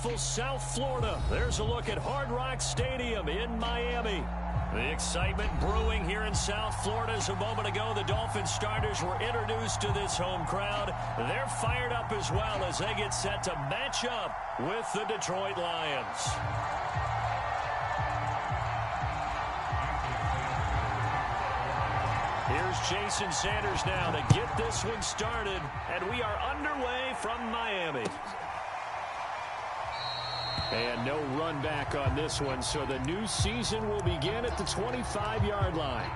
beautiful South Florida. There's a look at Hard Rock Stadium in Miami. The excitement brewing here in South Florida. As a moment ago, the Dolphins starters were introduced to this home crowd. They're fired up as well as they get set to match up with the Detroit Lions. Here's Jason Sanders now to get this one started, and we are underway from Miami. And no run back on this one, so the new season will begin at the 25-yard line.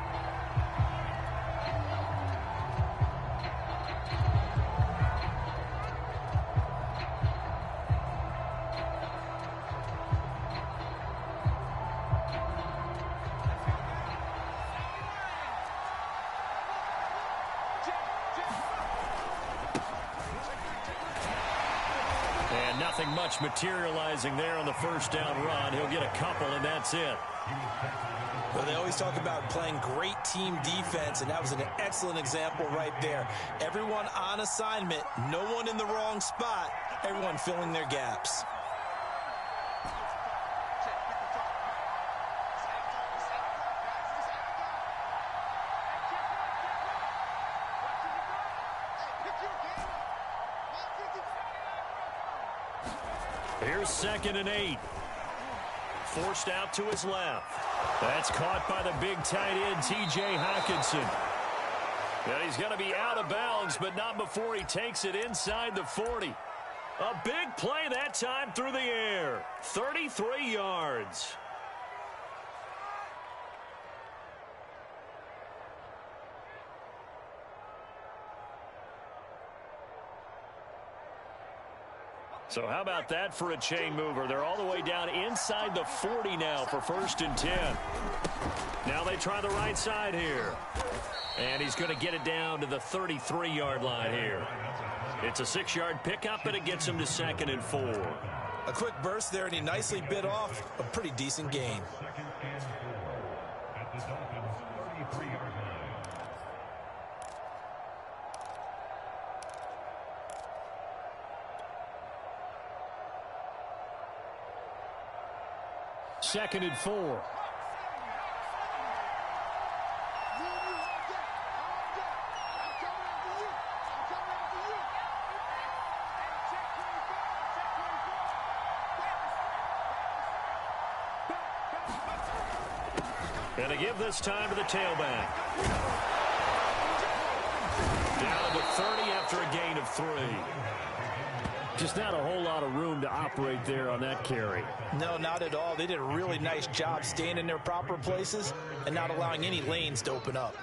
And nothing much materializing there on the first down run. He'll get a couple, and that's it. Well, they always talk about playing great team defense, and that was an excellent example right there. Everyone on assignment, no one in the wrong spot, everyone filling their gaps. Here's 2nd and 8. Forced out to his left. That's caught by the big tight end, T.J. Hockenson. And he's going to be out of bounds, but not before he takes it inside the 40. A big play that time through the air. 33 yards. So how about that for a chain mover? They're all the way down inside the 40 now for 1st and 10. Now they try the right side here. And he's going to get it down to the 33-yard line here. It's a 6-yard pickup, and it gets him to 2nd and 4. A quick burst there, and he nicely bit off a pretty decent gain. Second and 4. And to give this time to the tailback. Down to 30 after a gain of 3. Just not a whole lot of room to operate there on that carry. No, not at all. They did a really nice job staying in their proper places and not allowing any lanes to open up.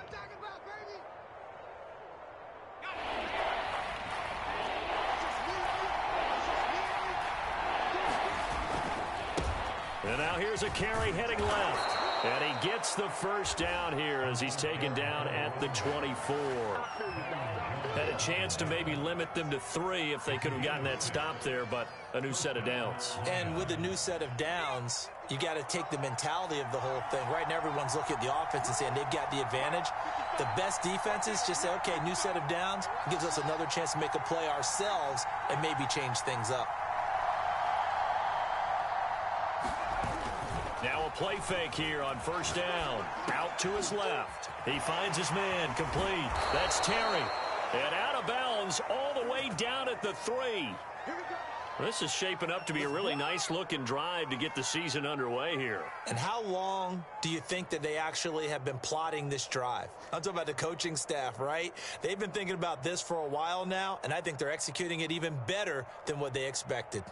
And now here's a carry heading left. And he gets the first down here as he's taken down at the 24. Had a chance to maybe limit them to 3 if they could have gotten that stop there, but a new set of downs. And with a new set of downs, you got to take the mentality of the whole thing. Right now, everyone's looking at the offense and saying they've got the advantage. The best defenses just say, okay, new set of downs. It gives us another chance to make a play ourselves and maybe change things up. Now a play fake here on 1st down. Out to his left. He finds his man complete. That's Terry. And out of bounds all the way down at the 3. This is shaping up to be a really nice-looking drive to get the season underway here. And how long do you think that they actually have been plotting this drive? I'm talking about the coaching staff, right? They've been thinking about this for a while now, and I think they're executing it even better than what they expected.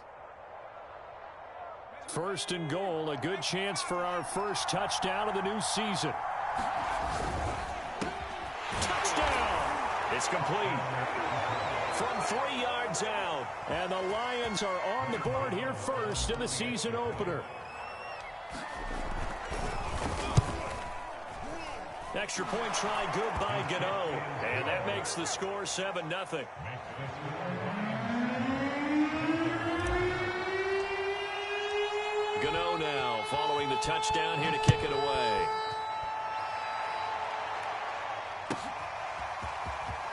1st and goal, a good chance for our first touchdown of the new season. Touchdown! It's complete. From 3 yards out. And the Lions are on the board here first in the season opener. Extra point try good by Gano. And that makes the score 7-0. Gano now following the touchdown here to kick it away.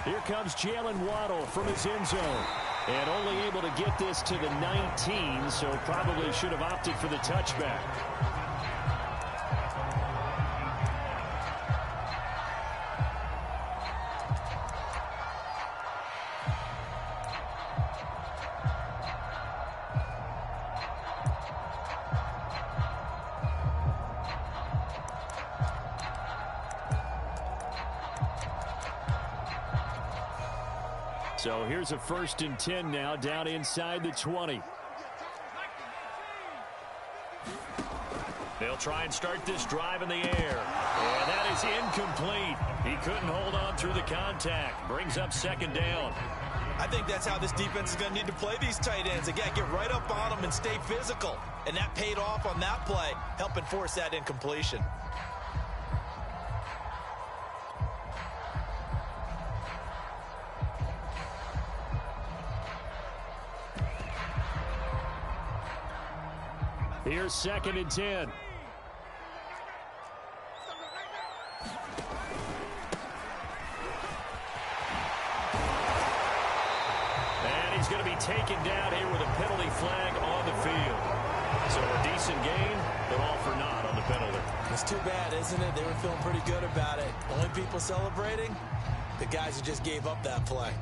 Here comes Jalen Waddle from his end zone. And only able to get this to the 19, so probably should have opted for the touchback. So here's a 1st and 10 now, down inside the 20. They'll try and start this drive in the air. And that is incomplete. He couldn't hold on through the contact. Brings up 2nd down. I think that's how this defense is going to need to play these tight ends. Again, get right up on them and stay physical. And that paid off on that play, helping force that incompletion. Here's 2nd and 10. And he's going to be taken down here with a penalty flag on the field. So a decent gain, but all for naught on the penalty. It's too bad, isn't it? They were feeling pretty good about it. Only people celebrating, the guys who just gave up that play.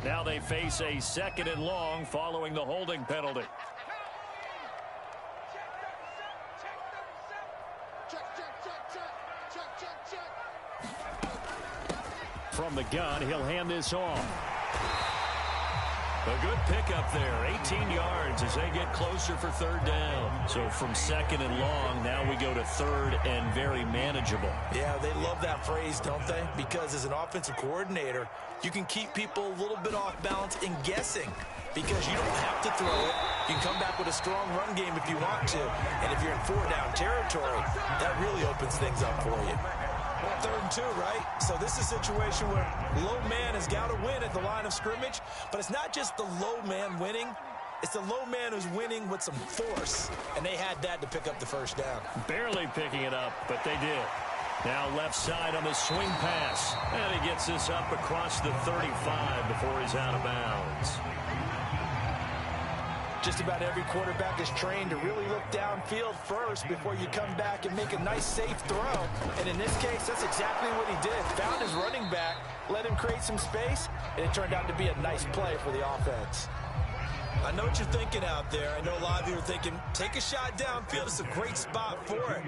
Now they face a 2nd and long following the holding penalty. From the gun, he'll hand this off. A good pickup there, 18 yards as they get closer for 3rd down. So from 2nd and long, now we go to 3rd and very manageable. Yeah, they love that phrase, don't they? Because as an offensive coordinator, you can keep people a little bit off balance and guessing because you don't have to throw it. You can come back with a strong run game if you want to. And if you're in 4-down territory, that really opens things up for you. 3rd and 2, right? So this is a situation where low man has got to win at the line of scrimmage, but it's not just the low man winning. It's the low man who's winning with some force, and they had that to pick up the 1st down. Barely picking it up, but they did. Now left side on the swing pass, and he gets this up across the 35 before he's out of bounds. Just about every quarterback is trained to really look downfield first before you come back and make a nice, safe throw. And in this case, that's exactly what he did. Found his running back, let him create some space, and it turned out to be a nice play for the offense. I know what you're thinking out there. I know a lot of you are thinking, take a shot downfield. It's a great spot for it.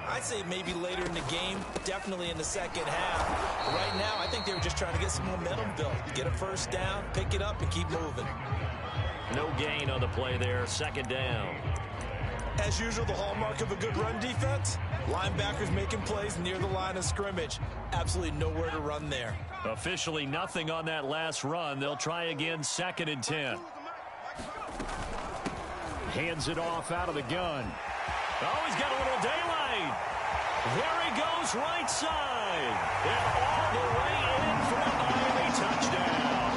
I'd say maybe later in the game, definitely in the 2nd half. But right now, I think they were just trying to get some momentum built. Get a 1st down, pick it up, and keep moving. No gain on the play there, 2nd down. As usual, the hallmark of a good run defense, linebackers making plays near the line of scrimmage. Absolutely nowhere to run there. Officially nothing on that last run. They'll try again, 2nd and 10. Hands it off out of the gun. Oh, he's got a little daylight. There he goes, right side. And all the way in for a Miami touchdown.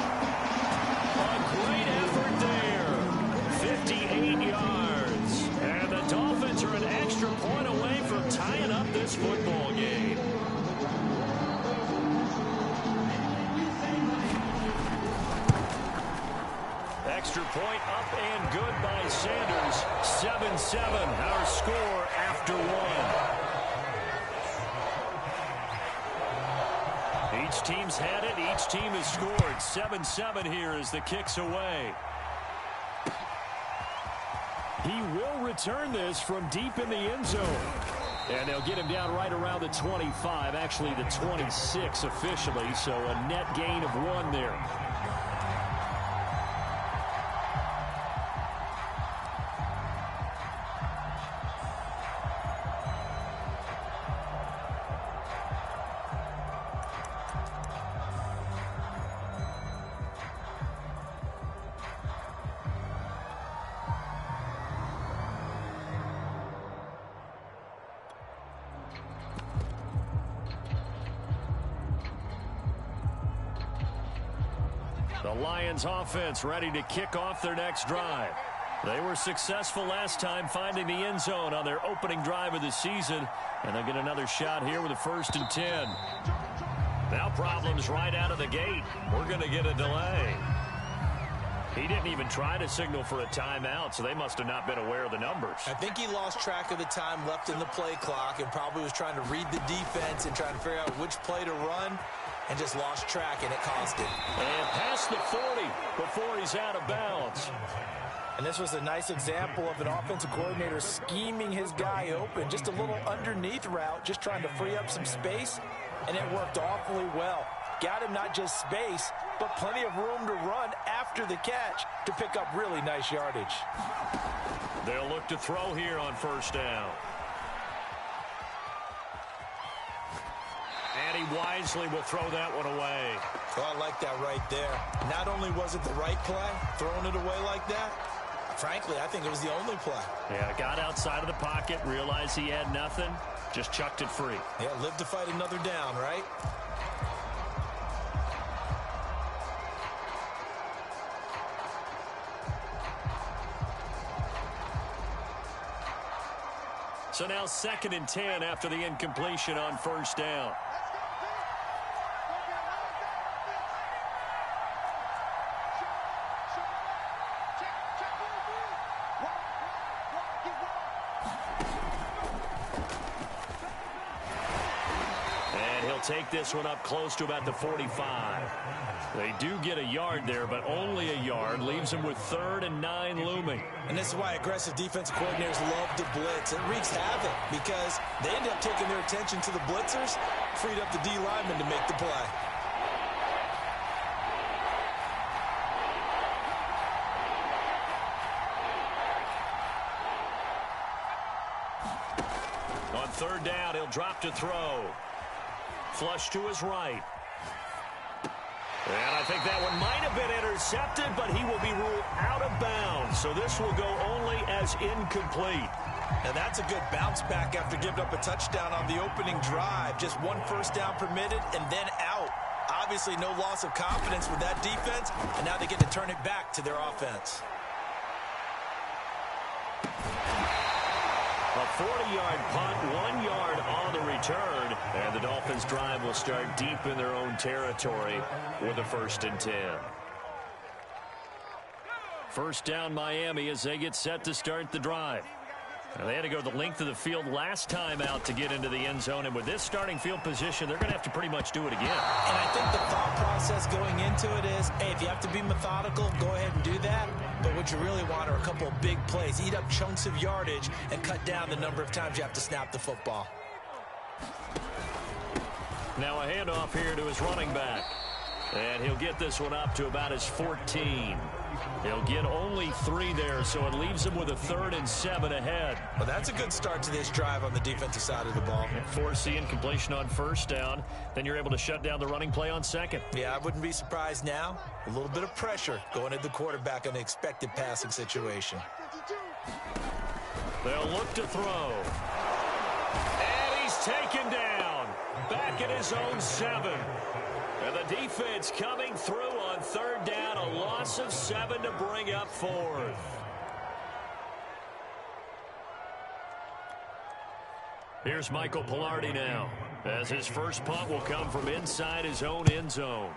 A great effort there. 58 yards. And the Dolphins are an extra point away from tying up this football game. Extra point up and good by Sanders. 7-7, our score after one. Each team's had it. Each team has scored. 7-7 here as the kick's away. He will return this from deep in the end zone. And they'll get him down right around the 25, actually the 26 officially, so a net gain of 1 there. The Lions offense ready to kick off their next drive. They were successful last time finding the end zone on their opening drive of the season, and they'll get another shot here with a 1st and 10. Now problems right out of the gate. We're going to get a delay. He didn't even try to signal for a timeout, so they must have not been aware of the numbers. I think he lost track of the time left in the play clock and probably was trying to read the defense and trying to figure out which play to run and just lost track, and it cost him. And past the 40 before he's out of bounds. And this was a nice example of an offensive coordinator scheming his guy open. Just a little underneath route, just trying to free up some space, and it worked awfully well. Got him not just space, but plenty of room to run after the catch to pick up really nice yardage. They'll look to throw here on 1st down. And he wisely will throw that one away. Oh, I like that right there. Not only was it the right play, throwing it away like that, frankly, I think it was the only play. Yeah, got outside of the pocket, realized he had nothing, just chucked it free. Yeah, live to fight another down, right? So now 2nd and 10 after the incompletion on 1st down. And he'll take this one up close to about the 45. They do get a yard there, but only a yard. Leaves them with 3rd and 9 looming. And this is why aggressive defensive coordinators love to blitz. It wreaks havoc because they end up taking their attention to the blitzers, freed up the D lineman to make the play. On 3rd down, he'll drop to throw. Flush to his right. And I think that one might have been intercepted, but he will be ruled out of bounds. So this will go only as incomplete. And that's a good bounce back after giving up a touchdown on the opening drive. Just 1 first down permitted and then out. Obviously no loss of confidence with that defense, and now they get to turn it back to their offense. A 40-yard punt, 1 yard on the return, and the Dolphins' drive will start deep in their own territory with a 1st and 10. 1st down Miami as they get set to start the drive. Now, they had to go the length of the field last time out to get into the end zone, and with this starting field position, they're going to have to pretty much do it again. And I think the thought process going into it is, hey, if you have to be methodical, go ahead and do that. But what you really want are a couple of big plays. Eat up chunks of yardage and cut down the number of times you have to snap the football. Now a handoff here to his running back. And he'll get this one up to about his 14. He'll get only 3 there, so it leaves him with a 3rd and 7 ahead. Well, that's a good start to this drive on the defensive side of the ball. Force the incompletion on 1st down. Then you're able to shut down the running play on 2nd. Yeah, I wouldn't be surprised now. A little bit of pressure going at the quarterback in an expected passing situation. They'll look to throw. And he's taken down. Back at his own 7. And the defense coming through on 3rd down. A loss of 7 to bring up 4th. Here's Michael Pilardi now, as his first punt will come from inside his own end zone.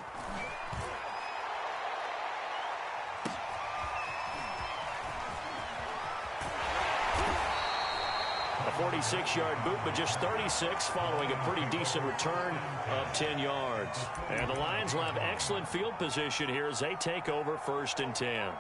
A 46-yard boot, but just 36 following a pretty decent return of 10 yards. And the Lions will have excellent field position here as they take over 1st and 10.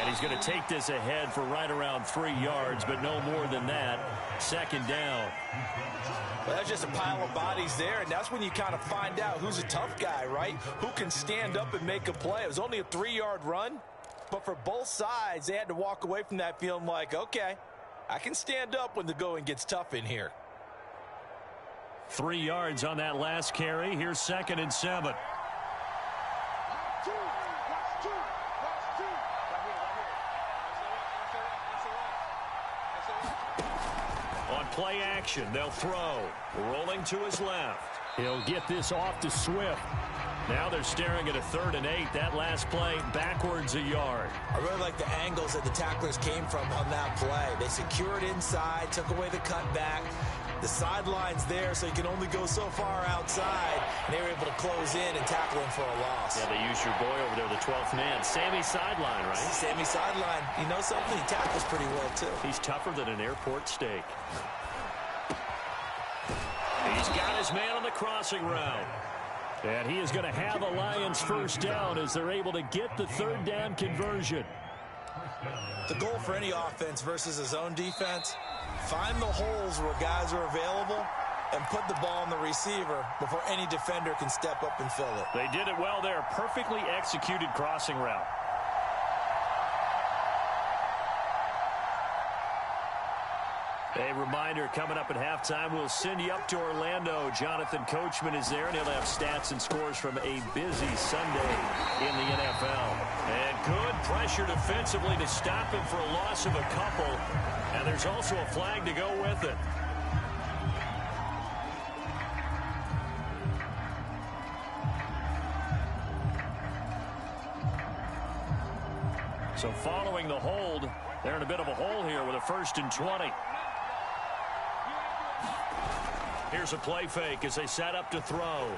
He's going to take this ahead for right around 3 yards, but no more than that. 2nd down. Well, that's just a pile of bodies there, and that's when you kind of find out who's a tough guy, right? Who can stand up and make a play. It was only a 3-yard run, but for both sides, they had to walk away from that feeling like, okay, I can stand up when the going gets tough in here. 3 yards on that last carry. Here's 2nd and 7. play action. They'll throw. Rolling to his left. He'll get this off to Swift. Now they're staring at a 3rd and 8. That last play, backwards a yard. I really like the angles that the tacklers came from on that play. They secured inside, took away the cutback. The sideline's there, so you can only go so far outside. And they were able to close in and tackle him for a loss. Yeah, they used your boy over there, the 12th man. Sammy sideline, right? Sammy sideline. You know something? He tackles pretty well, too. He's tougher than an airport steak. He's got his man on the crossing route. And he is going to have a Lions first down as they're able to get the 3rd down conversion. The goal for any offense versus a zone defense, find the holes where guys are available and put the ball on the receiver before any defender can step up and fill it. They did it well there. Perfectly executed crossing route. A reminder, coming up at halftime, we'll send you up to Orlando. Jonathan Coachman is there, and he'll have stats and scores from a busy Sunday in the NFL. And good pressure defensively to stop him for a loss of a couple. And there's also a flag to go with it. So following the hold, they're in a bit of a hole here with a 1st and 20. Here's a play fake as they set up to throw.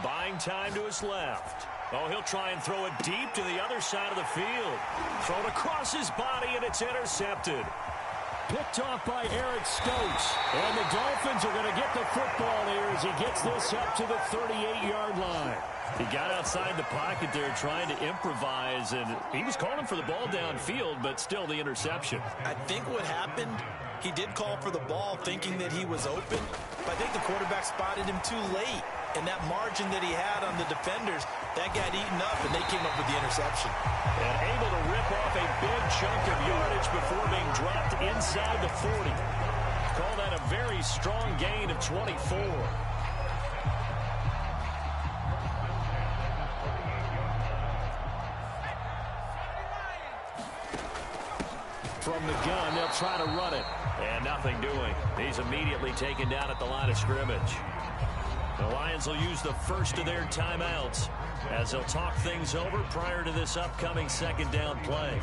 Buying time to his left. Oh, he'll try and throw it deep to the other side of the field. Thrown across his body, and it's intercepted. Picked off by Eric Stokes. And the Dolphins are going to get the football here as he gets this up to the 38-yard line. He got outside the pocket there trying to improvise, and he was calling for the ball downfield, but still the interception. I think what happened, he did call for the ball thinking that he was open, but I think the quarterback spotted him too late. And that margin that he had on the defenders, that got eaten up, and they came up with the interception. And able to rip off a big chunk of yardage before being dropped inside the 40. Call that a very strong gain of 24. From the gun, they'll try to run it. And nothing doing. He's immediately taken down at the line of scrimmage. The Lions will use the first of their timeouts as they'll talk things over prior to this upcoming 2nd down play.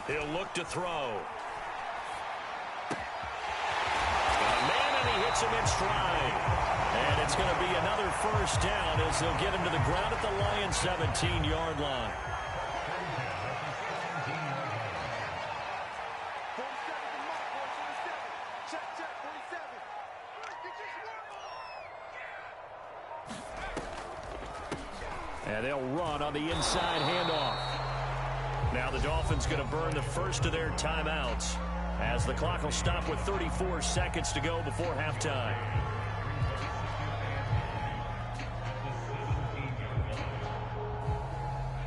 He'll look to throw. Hits him in stride. And it's going to be another first down as they'll get him to the ground at the Lions' 17-yard line. And they'll run on the inside handoff. Now the Dolphins going to burn the first of their timeouts, as the clock will stop with 34 seconds to go before halftime.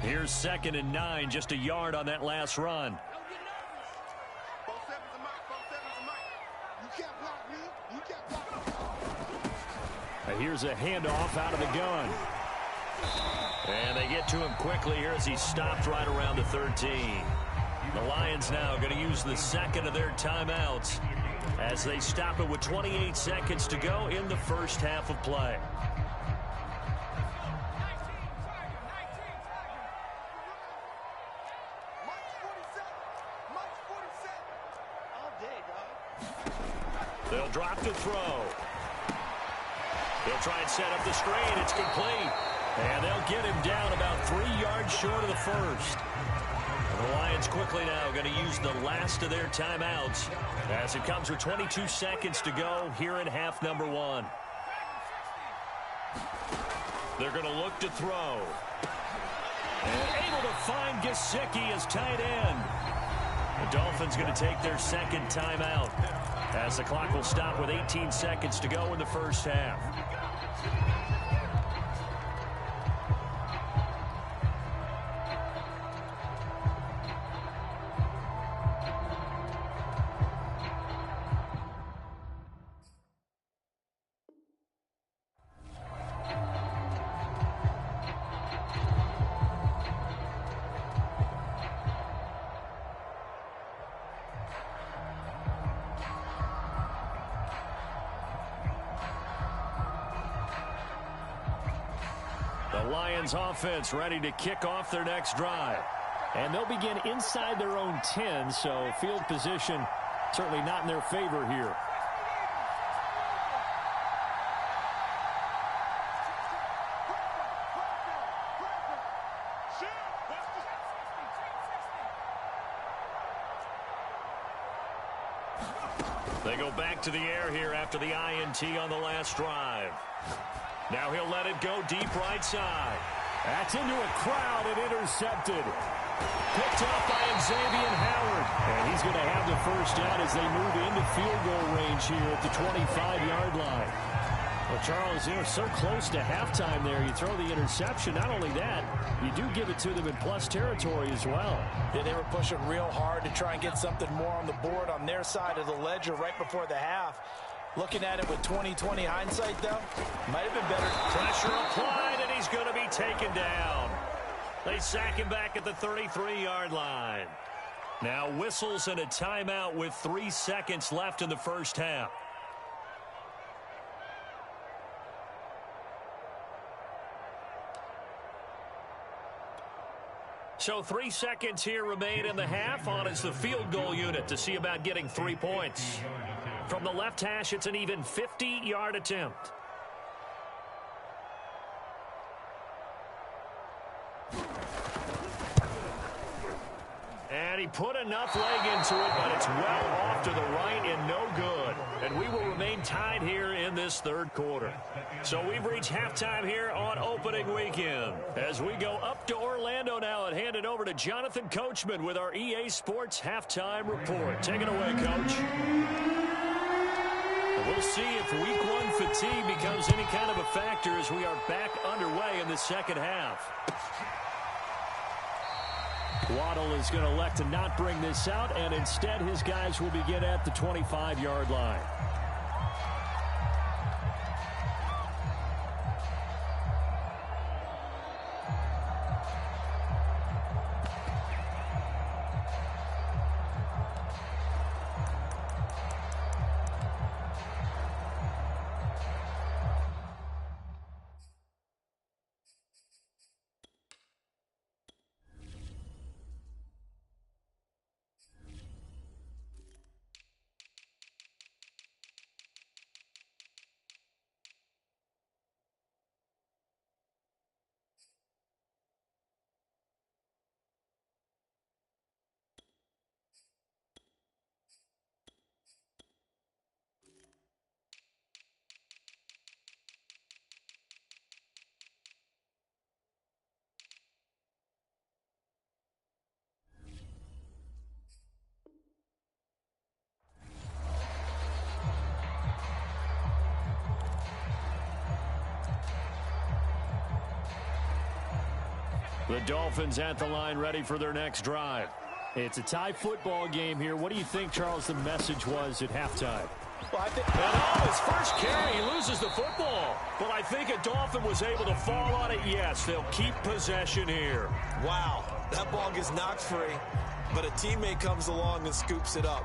Here's 2nd and 9, just a yard on that last run. Here's a handoff out of the gun. And they get to him quickly here as he stopped right around the 13. The Lions now going to use the 2nd of their timeouts as they stop it with 28 seconds to go in the first half of play. They'll drop to throw. They'll try and set up the screen. It's complete. And they'll get him down about 3 yards short of the first. The Lions quickly now going to use the last of their timeouts as it comes with 22 seconds to go here in half number 1. They're going to look to throw. And able to find Gesicki as tight end. The Dolphins going to take their 2nd timeout as the clock will stop with 18 seconds to go in the first half. The Lions offense ready to kick off their next drive. And they'll begin inside their own 10, so field position certainly not in their favor here. They go back to the air here after the INT on the last drive. Now he'll let it go deep right side. That's into a crowd and intercepted. Picked up by Xavier Howard. And he's going to have the first down as they move into field goal range here at the 25-yard line. Well, Charles, they're so close to halftime there. You throw the interception. Not only that, you do give it to them in plus territory as well. Yeah, they were pushing real hard to try and get something more on the board on their side of the ledger right before the half. Looking at it with 20/20 hindsight, though, might have been better. Pressure applied, and he's going to be taken down. They sack him back at the 33-yard line. Now whistles and a timeout with 3 seconds left in the first half. So 3 seconds here remain in the half. On is the field goal unit to see about getting 3 points. From the left hash, it's an even 50-yard attempt. And he put enough leg into it, but it's well off to the right and no good. And we will remain tied here in this third quarter. So we've reached halftime here on opening weekend. As we go up to Orlando now and hand it over to Jonathan Coachman with our EA Sports halftime report. Take it away, Coach. We'll see if week one fatigue becomes any kind of a factor as we are back underway in the second half. Waddle is going to elect to not bring this out, and instead his guys will begin at the 25-yard line. The Dolphins at the line ready for their next drive. It's a tie football game here. What do you think, Charles, the message was at halftime? Well, I think, and his first carry, he loses the football. But I think a Dolphin was able to fall on it. Yes, they'll keep possession here. Wow, that ball gets knocked free, but a teammate comes along and scoops it up.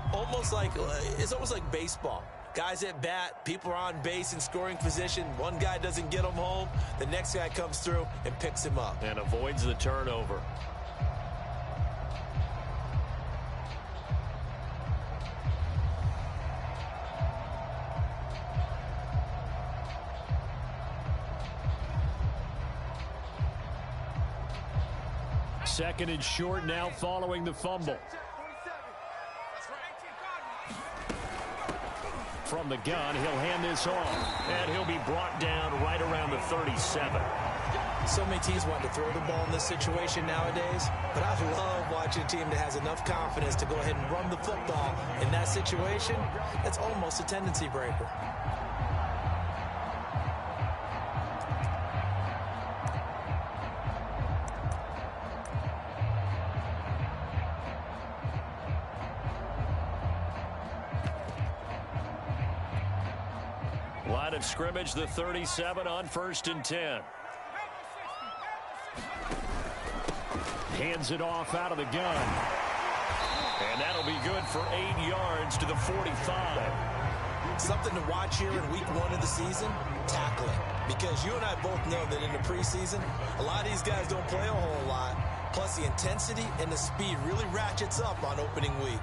It's almost like baseball. Guys at bat, people are on base in scoring position. One guy doesn't get him home. The next guy comes through and picks him up. And avoids the turnover. Second and short now following the fumble. From the gun, he'll hand this off. And he'll be brought down right around the 37. So many teams want to throw the ball in this situation nowadays, but I love watching a team that has enough confidence to go ahead and run the football in that situation. That's almost a tendency breaker. Line of scrimmage, the 37 on 1st and 10. Hands it off out of the gun. And that'll be good for 8 yards to the 45. Something to watch here in week 1 of the season, tackling. Because you and I both know that in the preseason, a lot of these guys don't play a whole lot. Plus, the intensity and the speed really ratchets up on opening week.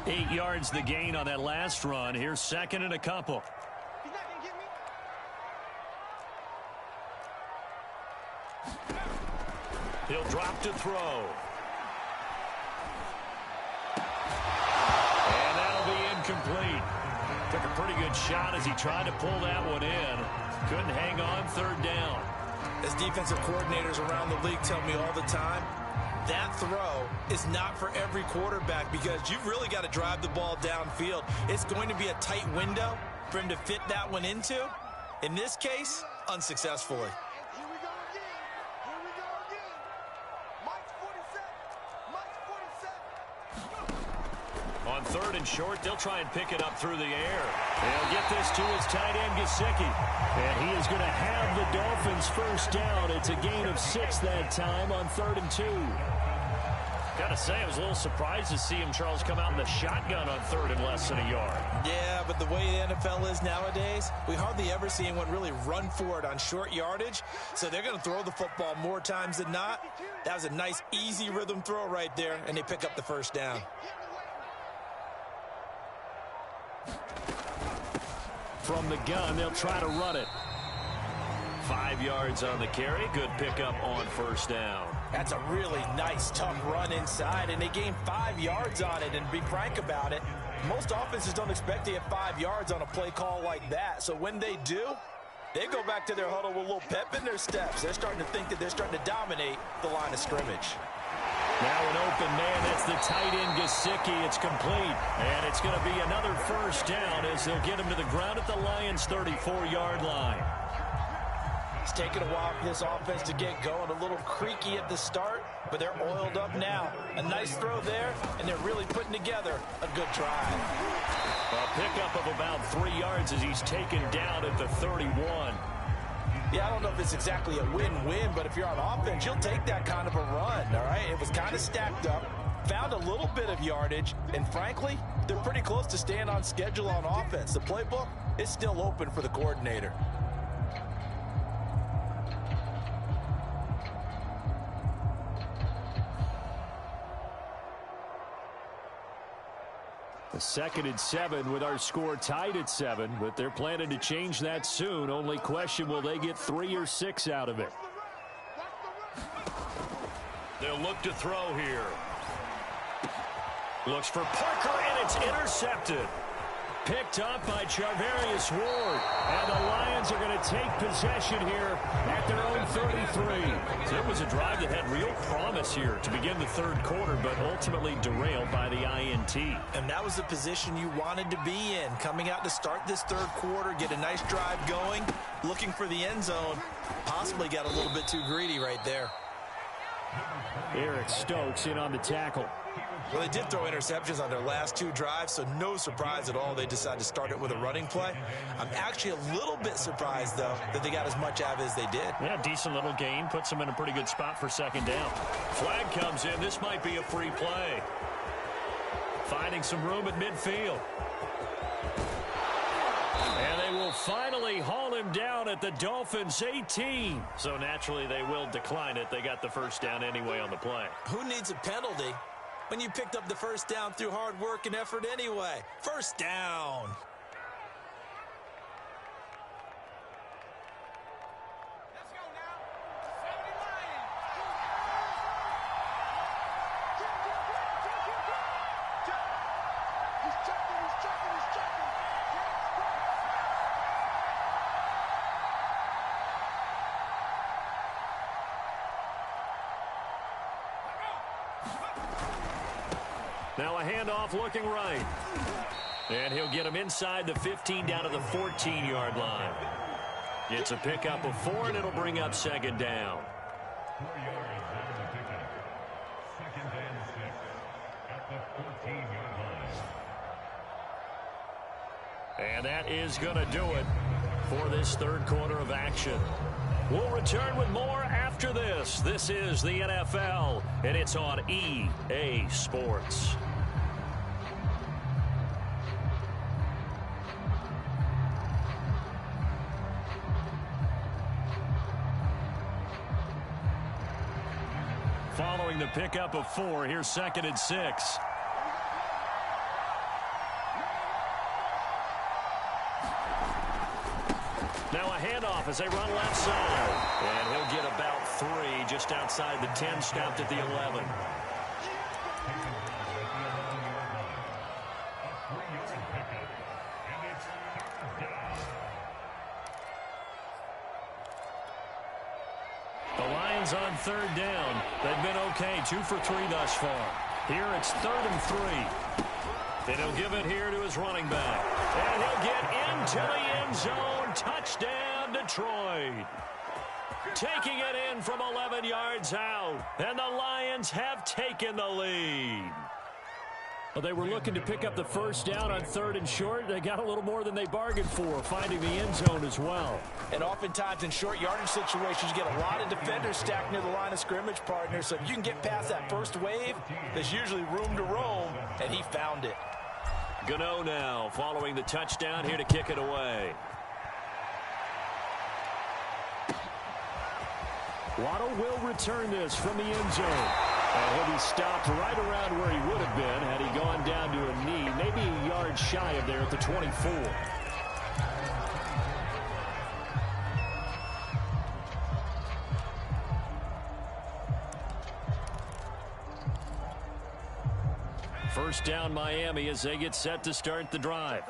Eight yards the gain on that last run. Here's second and a couple. He's not going to get me. He'll drop to throw. And that'll be incomplete. Took a pretty good shot as he tried to pull that one in. Couldn't hang on, third down. As defensive coordinators around the league tell me all the time, that throw is not for every quarterback because you've really got to drive the ball downfield. It's going to be a tight window for him to fit that one into. In this case, unsuccessfully. Here we go again. Here we go again. Mike's 47. Mike's 47. On third and short, they'll try and pick it up through the air. They'll get this to his tight end, Gesicki. And he is going to have the Dolphins first down. It's a gain of 6 that time on 3rd and 2. Gotta say, I was a little surprised to see him, Charles, come out in the shotgun on third and less than a yard. Yeah, but the way the NFL is nowadays, we hardly ever see anyone really run for it on short yardage. So they're going to throw the football more times than not. That was a nice, easy rhythm throw right there, and they pick up the first down. From the gun, they'll try to run it. 5 yards on the carry. Good pickup on first down. That's a really nice, tough run inside, and they gained 5 yards on it. And be frank about it, most offenses don't expect to get 5 yards on a play call like that. So when they do, they go back to their huddle with a little pep in their steps. They're starting to think that they're starting to dominate the line of scrimmage. Now an open man. That's the tight end, Gesicki. It's complete. And it's going to be another first down as they'll get him to the ground at the Lions' 34-yard line. It's taken a while for this offense to get going. A little creaky at the start, but they're oiled up now. A nice throw there, and they're really putting together a good drive. A pickup of about 3 yards as he's taken down at the 31. Yeah, I don't know if it's exactly a win-win, but if you're on offense, you'll take that kind of a run, all right? It was kind of stacked up, found a little bit of yardage, and frankly, they're pretty close to staying on schedule on offense. The playbook is still open for the coordinator. A 2nd and 7 with our score tied at 7, but they're planning to change that soon. Only question, will they get 3 or 6 out of it? They'll look to throw here. Looks for Parker, and it's intercepted. Picked up by Charvarius Ward. And the Lions are going to take possession here at their own 33. So it was a drive that had real promise here to begin the third quarter, but ultimately derailed by the INT. And that was the position you wanted to be in. Coming out to start this third quarter, get a nice drive going, looking for the end zone. Possibly got a little bit too greedy right there. Eric Stokes in on the tackle. Well, they did throw interceptions on their last 2 drives, so no surprise at all they decided to start it with a running play. I'm actually a little bit surprised, though, that they got as much out of it as they did. Yeah, decent little gain. Puts them in a pretty good spot for second down. Flag comes in. This might be a free play. Finding some room at midfield. And they will finally haul him down at the Dolphins' 18. So naturally they will decline it. They got the first down anyway on the play. Who needs a penalty when you picked up the first down through hard work and effort anyway? First down. Let's go now. 70 Lions. He's checking. Now a handoff looking right. And he'll get him inside the 15 down to the 14-yard line. It's a pickup of 4, and it'll bring up second down. 4 yards after the pickup. 2nd and 6 at the 14-yard line. And that is going to do it for this third quarter of action. We'll return with more after this. This is the NFL, and it's on EA Sports. Following the pickup of 4, here's 2nd and 6. Now a handoff as they run left side. And he'll get about 3 just outside the 10, stopped at the 11. The Lions on 3rd down. They've been okay, 2 for 3 thus far. Here it's 3rd and 3. And he'll give it here to his running back. And he'll get into the end zone. Touchdown, Detroit. Taking it in from 11 yards out. And the Lions have taken the lead. Well, they were looking to pick up the first down on 3rd and short. They got a little more than they bargained for, finding the end zone as well. And oftentimes in short yardage situations, you get a lot of defenders stacked near the line of scrimmage, partner. So if you can get past that first wave, there's usually room to roam, and he found it. Gano now following the touchdown here to kick it away. Waddle will return this from the end zone. And he'll be stopped right around where he would have been had he gone down to a knee, maybe a yard shy of there at the 24. First down Miami as they get set to start the drive.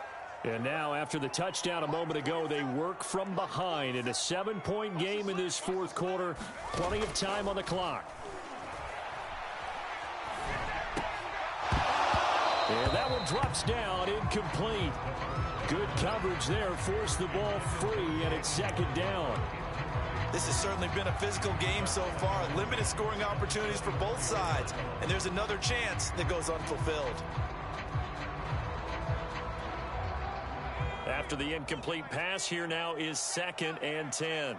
And now after the touchdown a moment ago, they work from behind in a 7-point game in this fourth quarter. Plenty of time on the clock. And that one drops down, incomplete. Good coverage there, forced the ball free, and it's 2nd down. This has certainly been a physical game so far. Limited scoring opportunities for both sides. And there's another chance that goes unfulfilled. After the incomplete pass, here now is 2nd and 10.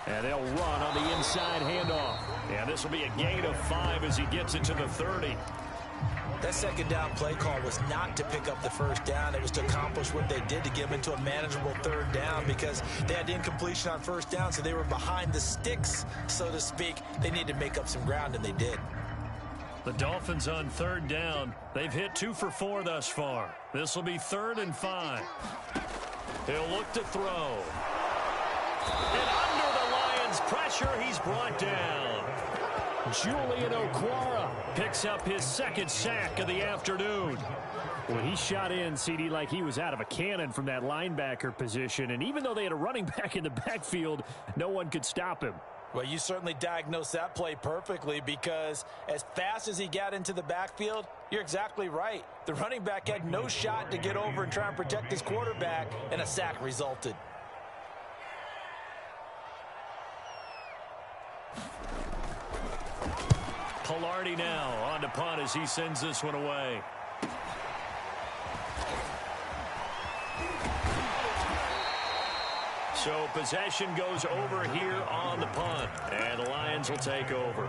And they'll run on the inside handoff. And this will be a gain of 5 as he gets it to the 30. That 2nd down play call was not to pick up the first down. It was to accomplish what they did to get them into a manageable 3rd down because they had incompletion on 1st down, so they were behind the sticks, so to speak. They needed to make up some ground, and they did. The Dolphins on 3rd down. They've hit 2 for 4 thus far. This will be 3rd and 5. He'll look to throw. And under the Lions' pressure, he's brought down. Julian Okwara picks up his 2nd sack of the afternoon. Well, he shot in, CD, like he was out of a cannon from that linebacker position. And even though they had a running back in the backfield, no one could stop him. Well, you certainly diagnosed that play perfectly because as fast as he got into the backfield, you're exactly right. The running back had no shot to get over and try and protect his quarterback, and a sack resulted. Pilardi now on to punt as he sends this one away. So possession goes over here on the punt, and the Lions will take over.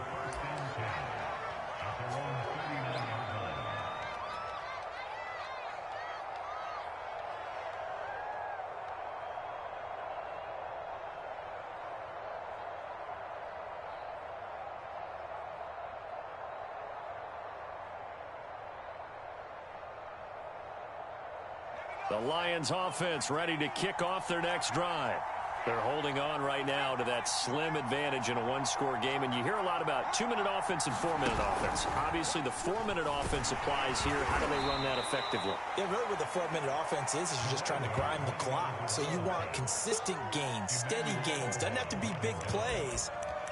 The Lions offense ready to kick off their next drive. They're holding on right now to that slim advantage in a one-score game, and you hear a lot about 2-minute offense and 4-minute offense. Obviously, the 4-minute offense applies here. How do they run that effectively? Yeah, really what the 4-minute offense is you're just trying to grind the clock. So you want consistent gains, steady gains. Doesn't have to be big plays,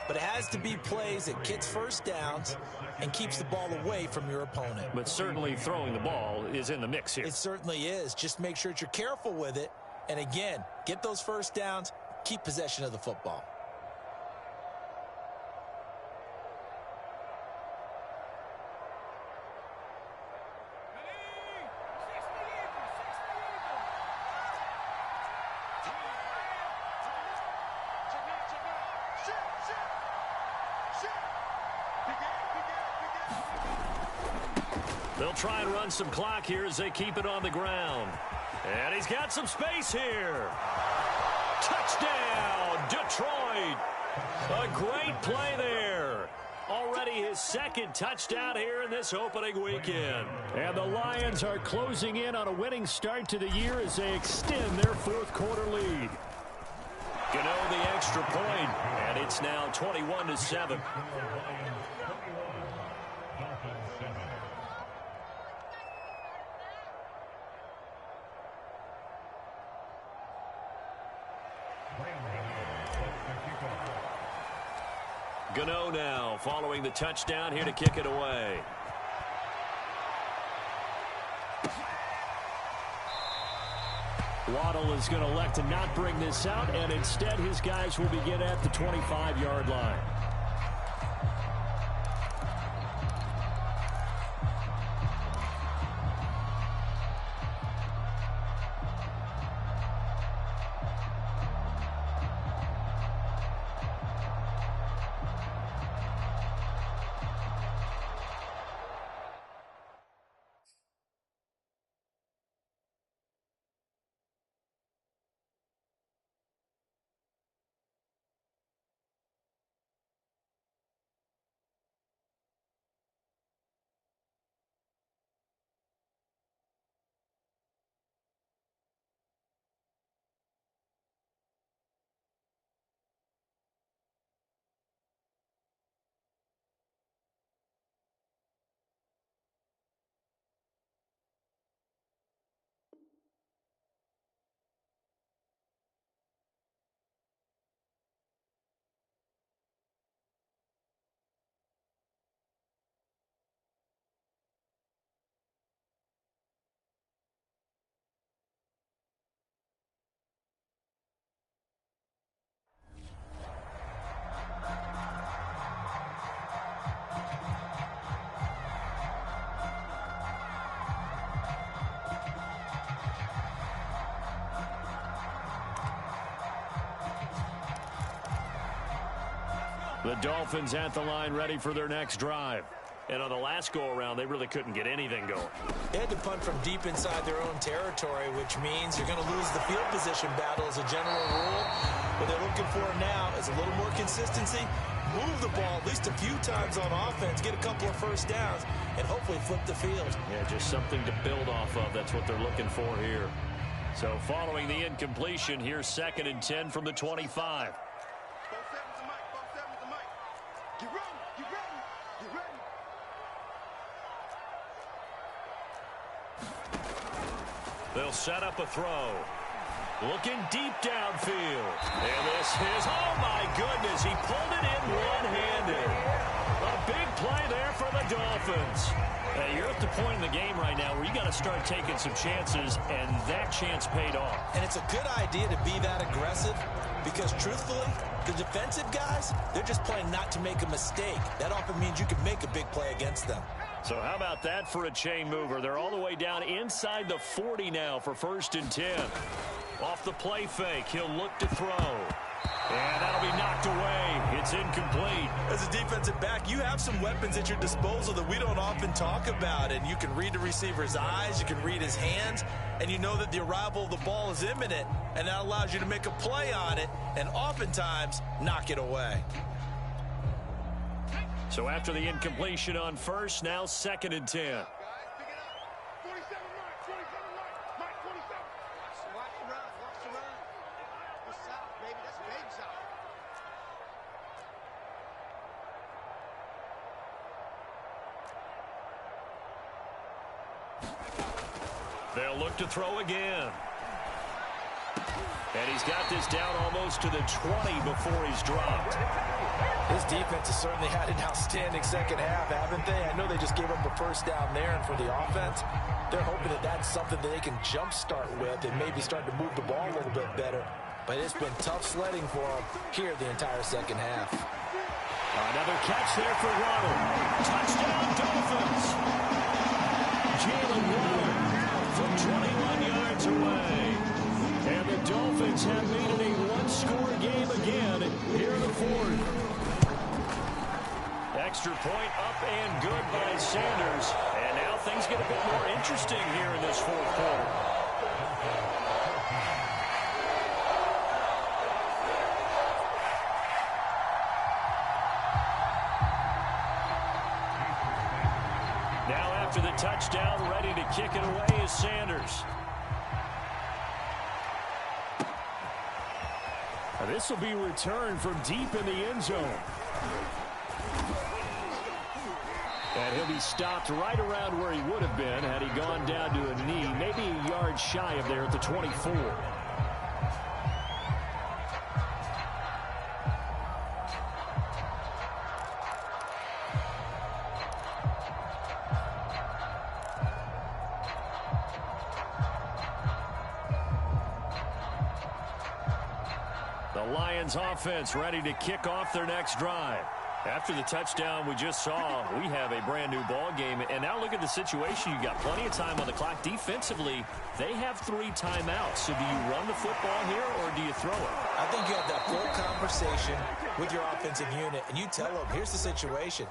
but it has to be plays that gets first downs and keeps the ball away from your opponent. But certainly throwing the ball is in the mix here. It certainly is. Just make sure that you're careful with it. And again, get those first downs, keep possession of the football. They'll try and run some clock here as they keep it on the ground. And he's got some space here. Touchdown, Detroit. A great play there. Already his second touchdown here in this opening weekend. And the Lions are closing in on a winning start to the year as they extend their fourth quarter lead. Gano the extra point, and it's now 21-7. Gano now following the touchdown here to kick it away. Waddle is going to elect to not bring this out, and instead his guys will begin at the 25-yard line. The Dolphins at the line ready for their next drive. And on the last go-around, they really couldn't get anything going. They had to punt from deep inside their own territory, which means you're going to lose the field position battle as a general rule. What they're looking for now is a little more consistency, move the ball at least a few times on offense, get a couple of first downs, and hopefully flip the field. Yeah, just something to build off of. That's what they're looking for here. So following the incompletion, here's 2nd and 10 from the 25. They'll set up a throw. Looking deep downfield. And this is, oh my goodness, he pulled it in one-handed. A big play there for the Dolphins. You're at the point in the game right now where you got to start taking some chances, and that chance paid off. And it's a good idea to be that aggressive because, truthfully, the defensive guys, they're just playing not to make a mistake. That often means you can make a big play against them. So how about that for a chain mover? They're all the way down inside the 40 now for 1st and 10. Off the play fake, he'll look to throw. And that'll be knocked away. It's incomplete. As a defensive back, you have some weapons at your disposal that we don't often talk about. And you can read the receiver's eyes, you can read his hands, and you know that the arrival of the ball is imminent. And that allows you to make a play on it and oftentimes knock it away. So after the incompletion on first, now 2nd and 10. Guys, pick it up. 47 Mike, 27 Mike, 27. Watch the run, watch the run. Good south, baby, that's big south. They'll look to throw again. And he's got this down almost to the 20 before he's dropped. His defense has certainly had an outstanding second half, haven't they? I know they just gave up a first down there, and for the offense, they're hoping that that's something that they can jumpstart with and maybe start to move the ball a little bit better. But it's been tough sledding for them here the entire second half. Another catch there for Waddle. Touchdown, Dolphins. Jalen Waddle from 21 yards away. And the Dolphins have made it a one-score game again here in the fourth. Extra point up and good by Sanders. And now things get a bit more interesting here in this fourth quarter. Now after the touchdown, ready to kick it away is Sanders. This will be returned from deep in the end zone. And he'll be stopped right around where he would have been had he gone down to a knee, maybe a yard shy of there at the 24. The Lions offense ready to kick off their next drive. After the touchdown we just saw, we have a brand new ball game. And now look at the situation. You got plenty of time on the clock. Defensively, they have 3 timeouts. So do you run the football here or do you throw it? I think you have that full conversation with your offensive unit, and you tell them, here's the situation.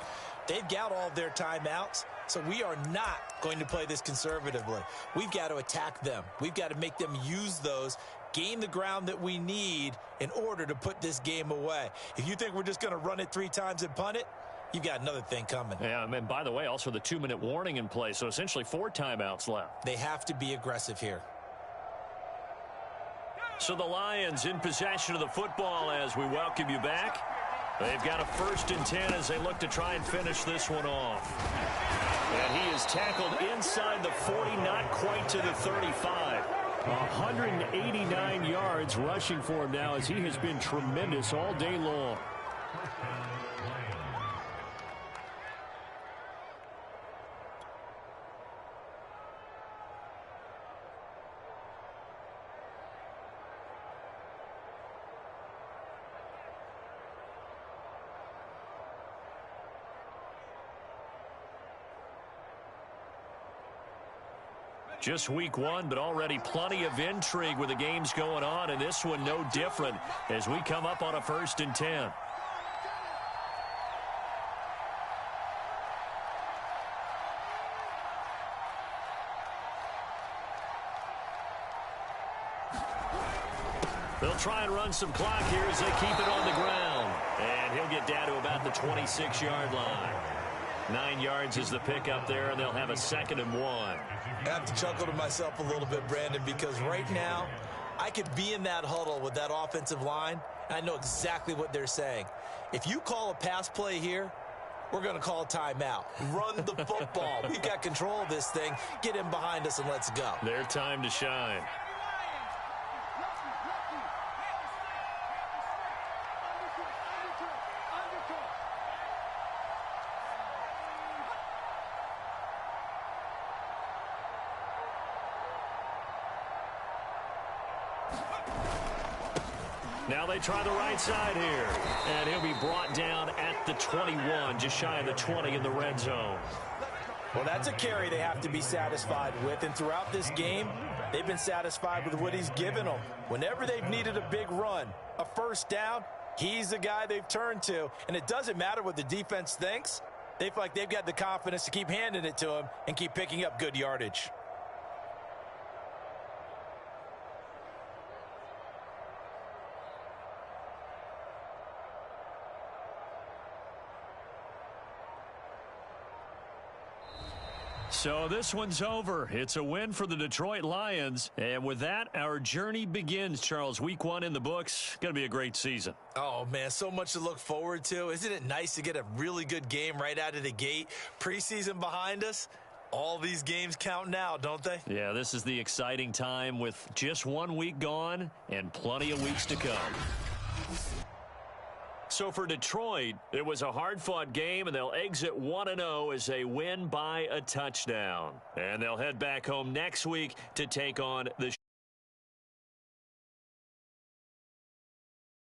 They've got all of their timeouts, so we are not going to play this conservatively. We've got to attack them. We've got to make them use those, gain the ground that we need in order to put this game away. If you think we're just going to run it 3 times and punt it, you've got another thing coming. Yeah, and by the way, also the 2-minute warning in play, so essentially 4 timeouts left. They have to be aggressive here. So the Lions in possession of the football as we welcome you back. They've got a 1st and 10 as they look to try and finish this one off. And he is tackled inside the 40, not quite to the 35. 189 yards rushing for him now as he has been tremendous all day long. Just week 1, but already plenty of intrigue with the games going on, and this one no different as we come up on a 1st and 10. They'll try and run some clock here as they keep it on the ground. And he'll get down to about the 26-yard line. 9 yards is the pickup there, and they'll have a 2nd and 1. I have to chuckle to myself a little bit, Brandon, because right now I could be in that huddle with that offensive line, and I know exactly what they're saying. If you call a pass play here, we're going to call a timeout. Run the football. We've got control of this thing. Get in behind us and let's go. Their time to shine. Now they try the right side here. And he'll be brought down at the 21, just shy of the 20 in the red zone. Well, that's a carry they have to be satisfied with. And throughout this game, they've been satisfied with what he's given them. Whenever they've needed a big run, a 1st down, he's the guy they've turned to. And it doesn't matter what the defense thinks. They feel like they've got the confidence to keep handing it to him and keep picking up good yardage. So this one's over. It's a win for the Detroit Lions. And with that, our journey begins, Charles. Week 1 in the books. Going to be a great season. Oh, man, so much to look forward to. Isn't it nice to get a really good game right out of the gate? Preseason behind us. All these games count now, don't they? Yeah, this is the exciting time with just 1 week gone and plenty of weeks to come. So for Detroit, it was a hard-fought game, and they'll exit 1-0 as they win by a touchdown. And they'll head back home next week to take on the